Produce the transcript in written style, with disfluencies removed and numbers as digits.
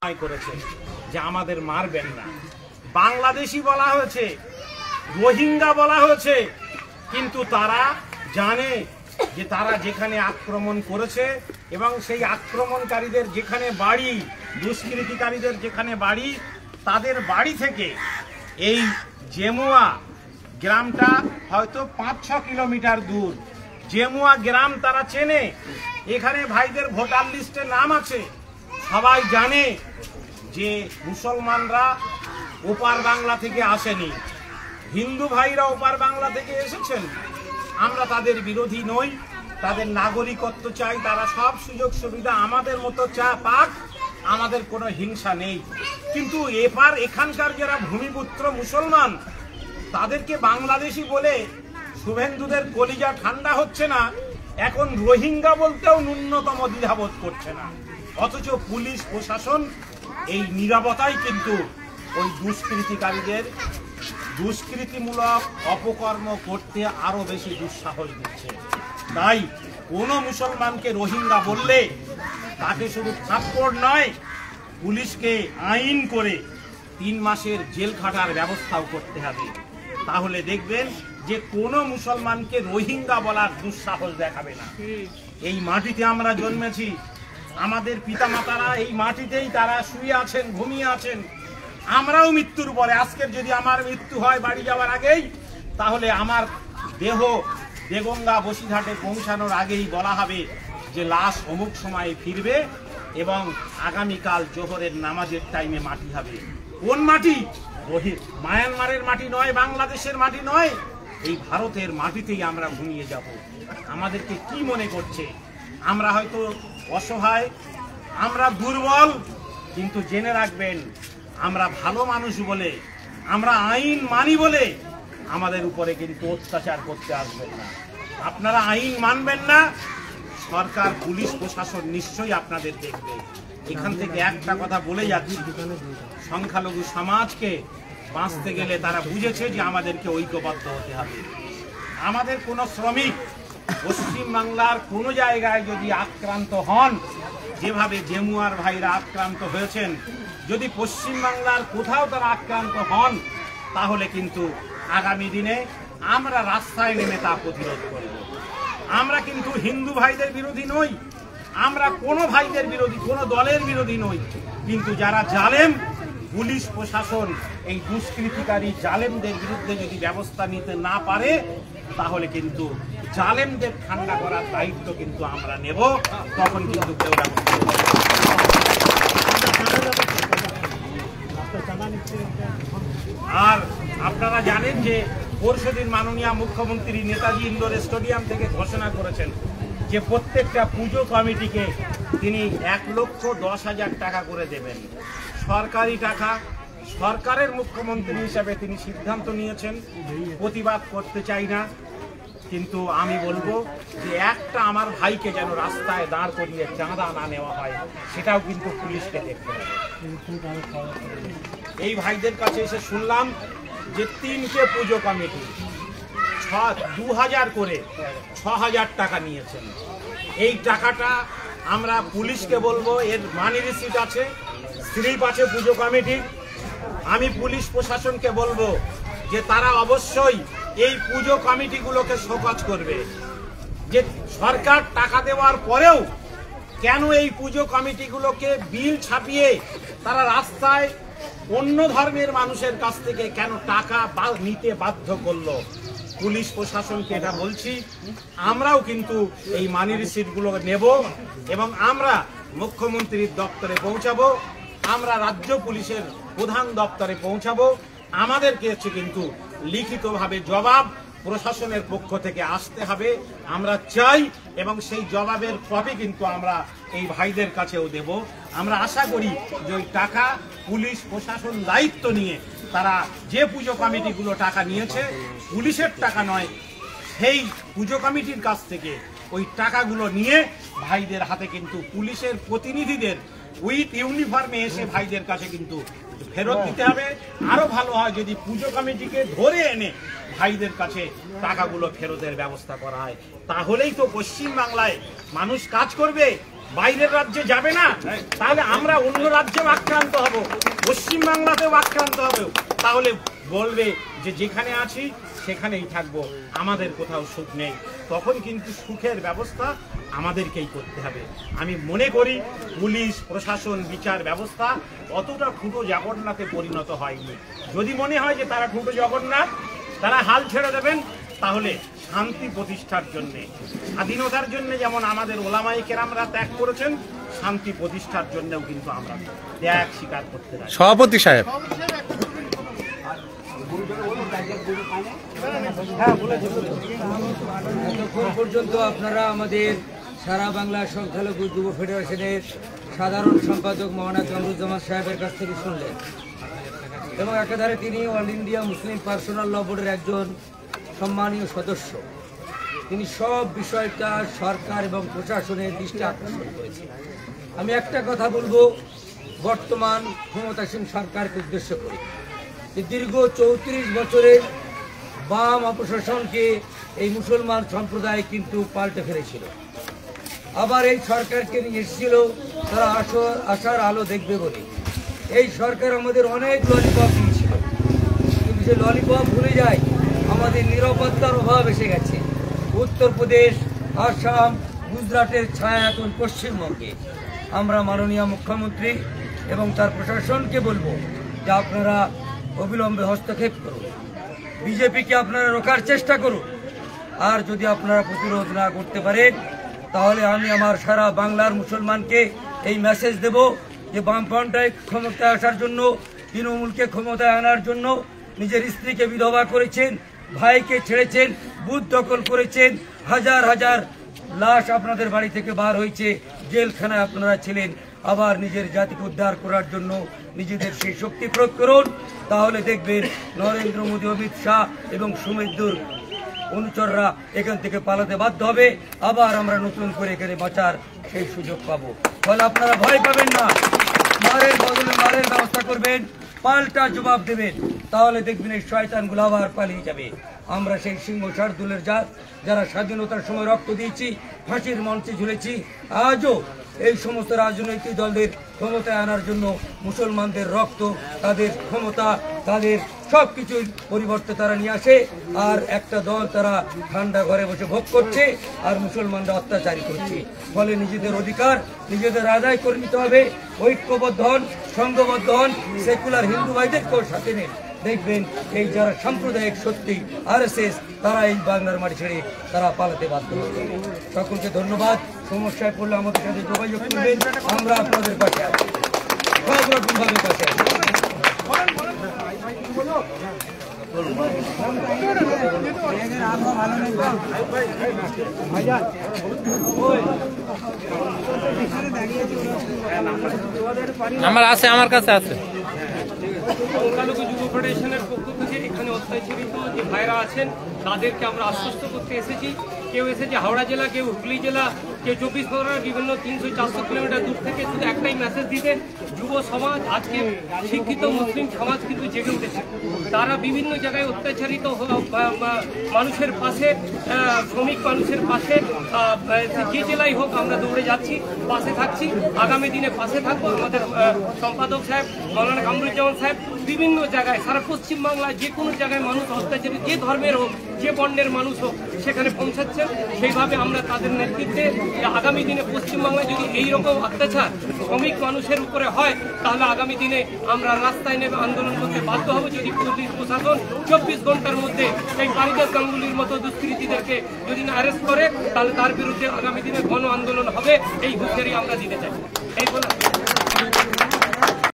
করেছে যে আমাদের মারবেন না। বাংলাদেশি বলা হয়েছে, রোহিঙ্গা বলা হয়েছে, কিন্তু তারা জানে যে তারা যেখানে আক্রমণ করেছে এবং সেই আক্রমণকারীদের যেখানে বাড়ি, দুষ্কৃতিকারীদের যেখানে বাড়ি, তাদের বাড়ি থেকে এই জেমুয়া গ্রামটা হয়তো 5-6 কিলোমিটার দূর। জেমুয়া গ্রাম তারা চেনে, এখানে ভাইদের ভোটার লিস্টে নাম আছে। সবাই জানে যে মুসলমানরা ওপার বাংলা থেকে আসেনি, হিন্দু ভাইরা ওপার বাংলা থেকে এসেছেন। আমরা তাদের বিরোধী নই, তাদের নাগরিকত্ব চাই, তারা সব সুযোগ সুবিধা আমাদের মতো পাক, আমাদের কোনো হিংসা নেই। কিন্তু এখানকার যারা ভূমিপুত্র মুসলমান, তাদেরকে বাংলাদেশি বলে শুভেন্দুদের কলিজা ঠান্ডা হচ্ছে না, এখন রোহিঙ্গা বলতেও ন্যূনতম দ্বিধাবোধ করছে না। অথচ পুলিশ প্রশাসন এই নীরবতাই কিন্তু ওই দুষ্কৃতিকারীদের দুষ্কৃতিমূলক অপকর্ম করতে আরো বেশি দুঃসাহস দিচ্ছে। তাই কোনো মুসলমানকে রোহিঙ্গা বললে তাকে শুধু থাপ্পড় নয়, পুলিশকে আইন করে 3 মাসের জেল খাটার ব্যবস্থাও করতে হবে। তাহলে দেখবেন যে কোনো মুসলমানকে রোহিঙ্গা বলার দুঃসাহস দেখাবে না। এই মাটিতে আমরা জন্মেছি, আমাদের পিতামাতারা এই মাটিতেই তারা শুয়ে আছেন, ঘুমিয়ে আছেন। আমরাও মৃত্যুর পরে, আজকের যদি আমার মৃত্যু হয় বাড়ি যাওয়ার আগেই, তাহলে আমার দেহ দেগঙ্গা বসিরহাটে পৌঁছানোর আগেই বলা হবে যে লাশ অমুক সময়ে ফিরবে এবং আগামীকাল জোহরের নামাজের টাইমে মাটি হবে। কোন মাটি? মায়ানমারের মাটি নয়, বাংলাদেশের মাটি নয়, এই ভারতের মাটিতেই আমরা ঘুমিয়ে যাব। আমাদেরকে কি মনে করছে? আমরা হয়তো অসহায়, আমরা দুর্বল, কিন্তু জেনে রাখবেন আমরা ভালো মানুষ বলে, আমরা আইন মানি বলে আমাদের উপরে কিন্তু অত্যাচার করতে আসবেন না। আপনারা আইন মানবেন না, সরকার পুলিশ প্রশাসন নিশ্চয়ই আপনাদের দেখবে। এখান থেকে একটা কথা বলে যাচ্ছি, সংখ্যালঘু সমাজকে বাঁচতে গেলে তারা বুঝেছে যে আমাদেরকে ঐক্যবদ্ধ হতে হবে। আমাদের কোনো শ্রমিক পশ্চিমবাংলার কোনো জায়গায় যদি আক্রান্ত হন, যেভাবে জেমুয়ার ভাইরা আক্রান্ত হয়েছেন, যদি পশ্চিমবাংলার কোথাও তারা আক্রান্ত হন, তাহলে কিন্তু আগামী দিনে আমরা রাস্তায় নেমে তা প্রতিরোধ করব। আমরা কিন্তু হিন্দু ভাইদের বিরোধী নই, আমরা কোনো ভাইদের বিরোধী, কোনো দলের বিরোধী নই, কিন্তু যারা জালেম, পুলিশ প্রশাসন এই দুষ্কৃতিকারী জালেমদের বিরুদ্ধে যদি ব্যবস্থা নিতে না পারে, তাহলে কিন্তু জালেমদের ঠান্ডা করার দায়িত্ব কিন্তু আমরা নেব। তখন কিন্তু কেউ আর আপনারা জানেন যে পরশুদিন মাননীয় মুখ্যমন্ত্রী নেতাজি ইন্ডোর স্টেডিয়াম থেকে ঘোষণা করেছেন যে প্রত্যেকটা পুজো কমিটিকে তিনি 1,10,000 টাকা করে দেবেন। সরকারি টাকা, সরকারের মুখ্যমন্ত্রী হিসাবে তিনি সিদ্ধান্ত নিয়েছেন। প্রতিবাদ করতে চাই না, কিন্তু আমি বলবো যে একটা আমার ভাইকে যেন রাস্তায় দাঁড় করিয়ে চাঁদা না নেওয়া হয়, সেটাও কিন্তু পুলিশকে দেখতে হবে। এই ভাইদের কাছে এসে শুনলাম যে 3টে পুজো কমিটি 2,000 করে 6,000 টাকা নিয়েছেন। এই টাকাটা আমরা পুলিশকে বলবো, এর মানি রিসিট আছে, স্লিপ আছে পুজো কমিটির। আমি পুলিশ প্রশাসনকে বলবো যে তারা অবশ্যই এই পুজো কমিটিগুলোকে শোকজ করবে, যে সরকার টাকা দেওয়ার পরেও কেন এই পুজো কমিটিগুলোকে বিল ছাপিয়ে তারা রাস্তায় অন্য ধর্মের মানুষের কাছ থেকে কেন টাকা নিতে বাধ্য করলো। পুলিশ প্রশাসনকে এটা বলছি, আমরাও কিন্তু এই মানি রিসিটগুলো নেব এবং আমরা মুখ্যমন্ত্রীর দপ্তরে পৌঁছাবো, আমরা রাজ্য পুলিশের প্রধান দপ্তরে পৌঁছাবো। আমাদেরকে কিন্তু লিখিতভাবে জবাব প্রশাসনের পক্ষ থেকে আসতে হবে, আমরা চাই, এবং সেই জবাবের কপি কিন্তু আমরা এই ভাইদের কাছেও দেব। আমরা আশা করি যে ওই টাকা পুলিশ প্রশাসন দায়িত্ব নিয়ে তারা যে পুজো কমিটিগুলো টাকা নিয়েছে, পুলিশের টাকা নয়, সেই পুজো কমিটির কাছ থেকে ওই টাকাগুলো নিয়ে ভাইদের হাতে কিন্তু পুলিশের প্রতিনিধিদের উইথ ইউনিফর্মে এসে ভাইদের কাছে কিন্তু ফেরত দিতে হবে। আরো ভালো হয় যদি পুজো কমিটিকে ধরে এনে ভাইদের কাছে টাকাগুলো ফেরতের ব্যবস্থা করা হয়, তাহলেই তো পশ্চিম বাংলায় মানুষ কাজ করবে। বাইরের রাজ্যে যাবে না, তাহলে আমরা অন্য রাজ্যেও আক্রান্ত হব, পশ্চিমবাংলাতেও আক্রান্ত হব। তাহলে বলবে যে যেখানে আছি সেখানেই থাকবো, আমাদের কোথাও সুখ নেই। তখন কিন্তু সুখের ব্যবস্থা আমাদেরকেই করতে হবে। আমি মনে করি পুলিশ প্রশাসন বিচার ব্যবস্থা অতটা ঠুটো জগন্নাথে পরিণত হয়নি। যদি মনে হয় যে তারা ঠুটো জগন্নাথ, তারা হাল ছেড়ে দেবেন, তাহলে শান্তি প্রতিষ্ঠার জন্য, স্বাধীনতার জন্য যেমন আমাদের ওলামায়ে কেরামরা ত্যাগ করেছেন, শান্তি প্রতিষ্ঠার জন্যও কিন্তু আমরা ত্যাগ স্বীকার করতে পারি। সভাপতি সাহেব, এতক্ষণ পর্যন্ত আপনারা আমাদের সারা বাংলা সংখ্যালঘু যুব ফেডারেশনের সাধারণ সম্পাদক মৌলানা কামরুজ্জামান সাহেবের কাছ থেকে শুনলেন, এবং একাধারে তিনি অল ইন্ডিয়া মুসলিম পার্সোনাল ল বোর্ডের একজন সম্মানীয় সদস্য। তিনি সব বিষয়টা সরকার এবং প্রশাসনের দৃষ্টি আকর্ষণ করেছেন। আমি একটা কথা বলবো বর্তমান ক্ষমতাসীন সরকারকে উদ্দেশ্য করে, যে দীর্ঘ 34 বছরের বাম অপশাসনকে এই মুসলমান সম্প্রদায় কিন্তু পাল্টে ফেলেছিল। আবার এই সরকারকে নিয়ে এসেছিল তারা আশার আলো দেখবে বলে। এই সরকার আমাদের অনেক ললিপপ দিয়েছিল, কিন্তু সে ললিপপ ভুলে যায় আমাদের নিরাপত্তার অভাব এসে গেছে। উত্তরপ্রদেশ, আসাম, গুজরাটের ছায়া এখন পশ্চিমবঙ্গে। আমরা মাননীয় মুখ্যমন্ত্রী এবং তার প্রশাসনকে বলবো যে আপনারা অবিলম্বে হস্তক্ষেপ করুন, বিজেপিকে আপনারা রোখার চেষ্টা করুন। আর যদি আপনারা প্রতিরোধ না করতে পারেন, তাহলে আমি আমার সারা বাংলার মুসলমানকে এই মেসেজ দেব যে বামপন্থায় ক্ষমতায় আসার জন্য, তৃণমূলকে ক্ষমতায় আনার জন্য নিজের স্ত্রীকে বিধবা করেছেন, ভাইকে ছেড়েছেন, বুথ দখল করেছেন, হাজার হাজার লাশ আপনাদের বাড়ি থেকে বার হয়েছে, জেলখানায় আপনারা ছিলেন। আবার নিজের জাতিকে উদ্ধার করার জন্য নিজেদের সেই শক্তি প্রয়োগ করুন, তাহলে দেখবেন নরেন্দ্র মোদী, অমিত শাহ এবং সুমিত্র অনুচররা এখান থেকে পালাতে বাধ্য হবে। আবার আমরা নতুন করে এখানে বাঁচার সেই সুযোগ পাবো। ফলে আপনারা ভয় পাবেন না, মারের বদলে মারের ব্যবস্থা করবেন, পাল্টা জবাব দেবেন, তাহলে দেখবেন এই শয়তানগুলো আবার পালিয়ে যাবে। আমরা সেই সিংহ শার্দুলের জাত, যারা স্বাধীনতার সময় রক্ত দিয়েছি, ফাঁসির মঞ্চে ঝুলেছি, আজও এই সমস্ত রাজনৈতিক দলদের ক্ষমতায় আনার জন্য মুসলমানদের রক্ত, তাদের ক্ষমতা, তাদের সবকিছুর পরিবর্তে তারা নিয়ে আসে। আর একটা দল তারা ঠান্ডা ঘরে বসে ভোগ করছে, আর মুসলমানরা অত্যাচারী করছে। ফলে নিজেদের অধিকার নিজেদের আদায় করে নিতে হবে। ঐক্যবদ্ধ হন, সংঘবদ্ধ হন, সেকুলার হিন্দু ভাইদেরকেও সাথে নেন। দেখবেন এই যারা সাম্প্রদায়িক শক্তি RSS, তারা এই বাংলার মাটি ছেড়ে তারা পালাতে বাধ্য হবে। সকলকে ধন্যবাদ। সমস্যায় পড়লে আমাদের সাথে যোগাযোগ করবেন, আমরা আপনাদের পাশে আছি, সব রকম ভাবে পাশে আছি। আমার আছে, আমার কাছে আছে। সংখ্যালঘু যুব ফেডারেশনের পক্ষ থেকে এখানে অত্যাচারিত যে ভাইরা আছেন তাদেরকে আমরা আশ্বস্ত করতে এসেছি। কেউ এসেছে হাওড়া জেলা, কেউ হুগলি জেলা, কেউ 24 পরগনার বিভিন্ন 300-400 কিলোমিটার দূর থেকে শুধু একটাই মেসেজ দিতে, যুব সমাজ, আজকে শিক্ষিত মুসলিম সমাজ কিন্তু জেগে উঠেছে। তারা বিভিন্ন জায়গায় অত্যাচারিত মানুষের পাশে, শ্রমিক মানুষের পাশে, যে জেলায় হোক আমরা দৌড়ে যাচ্ছি, পাশে থাকছি, আগামী দিনে পাশে থাকবো। আমাদের সম্পাদক সাহেব মৌলানা কামরুজ্জামান সাহেব বিভিন্ন জায়গায় সারা পশ্চিমবাংলায় যে কোনো জায়গায় মানুষ অত্যাচারিত, যে ধর্মের হোক, যে বর্ণের মানুষ হোক, সেখানে পৌঁছাচ্ছেন। সেইভাবে আমরা তাদের নেতৃত্বে আগামী দিনে পশ্চিমবাংলায় যদি এইরকম অত্যাচার শ্রমিক মানুষের উপরে হয়, তাহলে আগামী দিনে আমরা রাস্তায় নেমে আন্দোলন করতে বাধ্য হব। যদি পুলিশ প্রশাসন 24 ঘন্টার মধ্যে এই কালিদাস গাঙ্গুলির মতো দুষ্কৃতীদেরকে যদি না অ্যারেস্ট করে, তাহলে তার বিরুদ্ধে আগামী দিনে গণ আন্দোলন হবে। এই হুঁশিয়ারি আমরা দিতে চাই। এই বলে